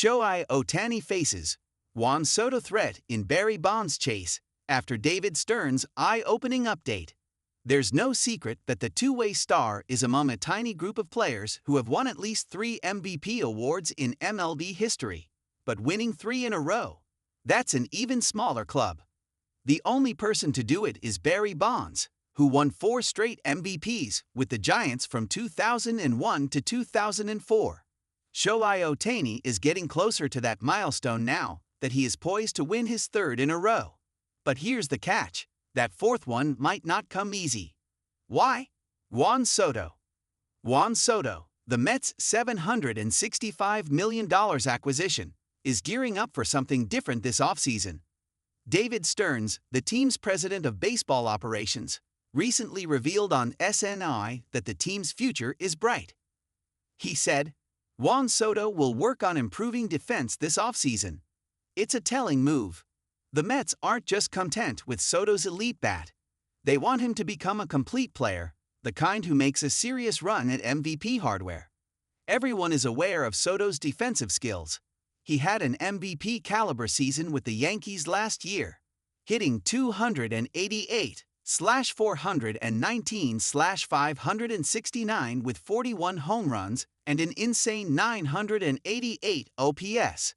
Shohei Ohtani faces Juan Soto threat in Barry Bonds chase after David Stearns' eye-opening update. There's no secret that the two-way star is among a tiny group of players who have won at least 3 MVP awards in MLB history. But winning 3 in a row, that's an even smaller club. The only person to do it is Barry Bonds, who won 4 straight MVPs with the Giants from 2001 to 2004. Shohei Ohtani is getting closer to that milestone now that he is poised to win his 3rd in a row. But here's the catch: that 4th one might not come easy. Why? Juan Soto. Juan Soto, the Mets' $765 million acquisition, is gearing up for something different this offseason. David Stearns, the team's president of baseball operations, recently revealed on SNI that the team's future is bright. He said, "Juan Soto will work on improving defense this offseason. It's a telling move. The Mets aren't just content with Soto's elite bat. They want him to become a complete player, the kind who makes a serious run at MVP hardware. Everyone is aware of Soto's defensive skills. He had an MVP caliber season with the Yankees last year, hitting 288/419/569 with 41 home runs and an insane 988 OPS.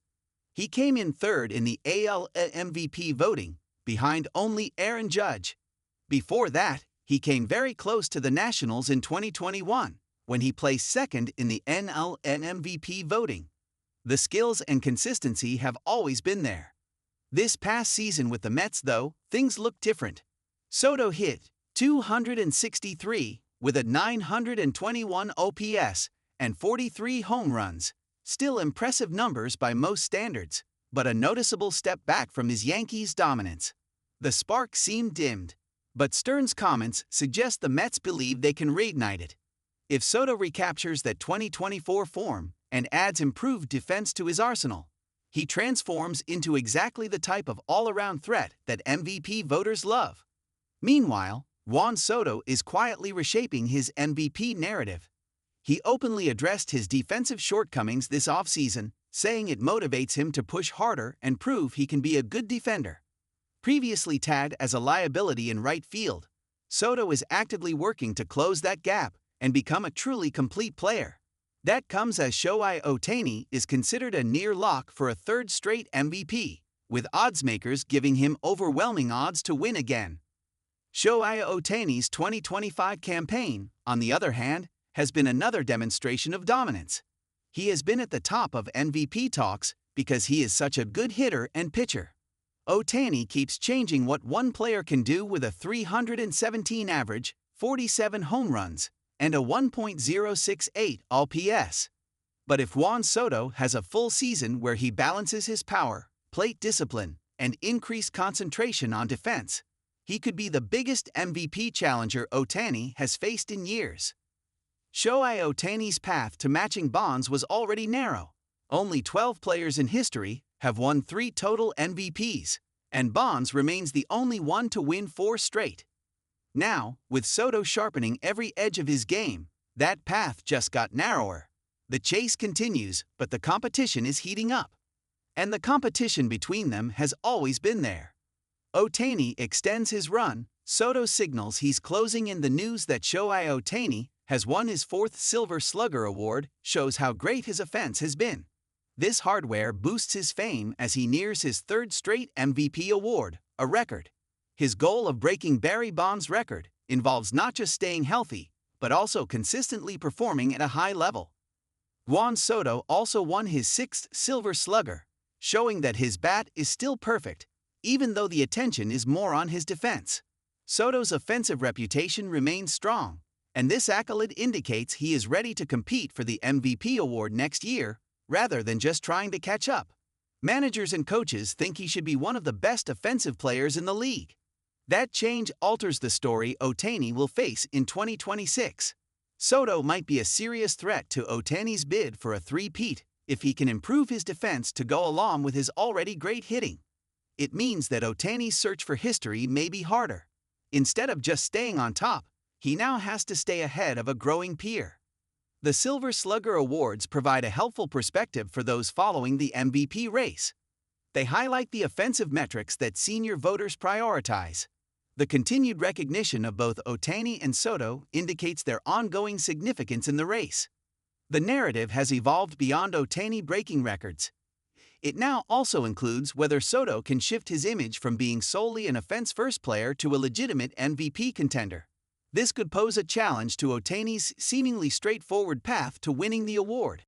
He came in 3rd in the AL MVP voting, behind only Aaron Judge. Before that, he came very close to the Nationals in 2021, when he placed 2nd in the NL MVP voting. The skills and consistency have always been there. This past season with the Mets, though, things look different. Soto hit .263 with a 921 OPS and 43 home runs. Still impressive numbers by most standards, but a noticeable step back from his Yankees' dominance. The spark seemed dimmed, but Stearns' comments suggest the Mets believe they can reignite it. If Soto recaptures that 2024 form and adds improved defense to his arsenal, he transforms into exactly the type of all-around threat that MVP voters love. Meanwhile, Juan Soto is quietly reshaping his MVP narrative. He openly addressed his defensive shortcomings this offseason, saying it motivates him to push harder and prove he can be a good defender. Previously tagged as a liability in right field, Soto is actively working to close that gap and become a truly complete player. That comes as Shohei Ohtani is considered a near lock for a 3rd straight MVP, with oddsmakers giving him overwhelming odds to win again. Shohei Ohtani's 2025 campaign, on the other hand, has been another demonstration of dominance. He has been at the top of MVP talks because he is such a good hitter and pitcher. Ohtani keeps changing what one player can do with a 317 average, 47 home runs, and a 1.068 OPS. But if Juan Soto has a full season where he balances his power, plate discipline, and increased concentration on defense, he could be the biggest MVP challenger Ohtani has faced in years. Shohei Ohtani's path to matching Bonds was already narrow. Only 12 players in history have won 3 total MVPs, and Bonds remains the only one to win 4 straight. Now, with Soto sharpening every edge of his game, that path just got narrower. The chase continues, but the competition is heating up. And the competition between them has always been there. Ohtani extends his run. Soto signals he's closing in. The news that Shohei Ohtani has won his 4th Silver Slugger award shows how great his offense has been. This hardware boosts his fame as he nears his 3rd straight MVP award, a record. His goal of breaking Barry Bonds' record involves not just staying healthy, but also consistently performing at a high level. Juan Soto also won his 6th Silver Slugger, showing that his bat is still perfect, even though the attention is more on his defense. Soto's offensive reputation remains strong, and this accolade indicates he is ready to compete for the MVP award next year, rather than just trying to catch up. Managers and coaches think he should be one of the best offensive players in the league. That change alters the story Ohtani will face in 2026. Soto might be a serious threat to Ohtani's bid for a 3-peat if he can improve his defense to go along with his already great hitting. It means that Ohtani's search for history may be harder. Instead of just staying on top, he now has to stay ahead of a growing peer. The Silver Slugger Awards provide a helpful perspective for those following the MVP race. They highlight the offensive metrics that senior voters prioritize. The continued recognition of both Ohtani and Soto indicates their ongoing significance in the race. The narrative has evolved beyond Ohtani breaking records. It now also includes whether Soto can shift his image from being solely an offense-first player to a legitimate MVP contender. This could pose a challenge to Ohtani's seemingly straightforward path to winning the award.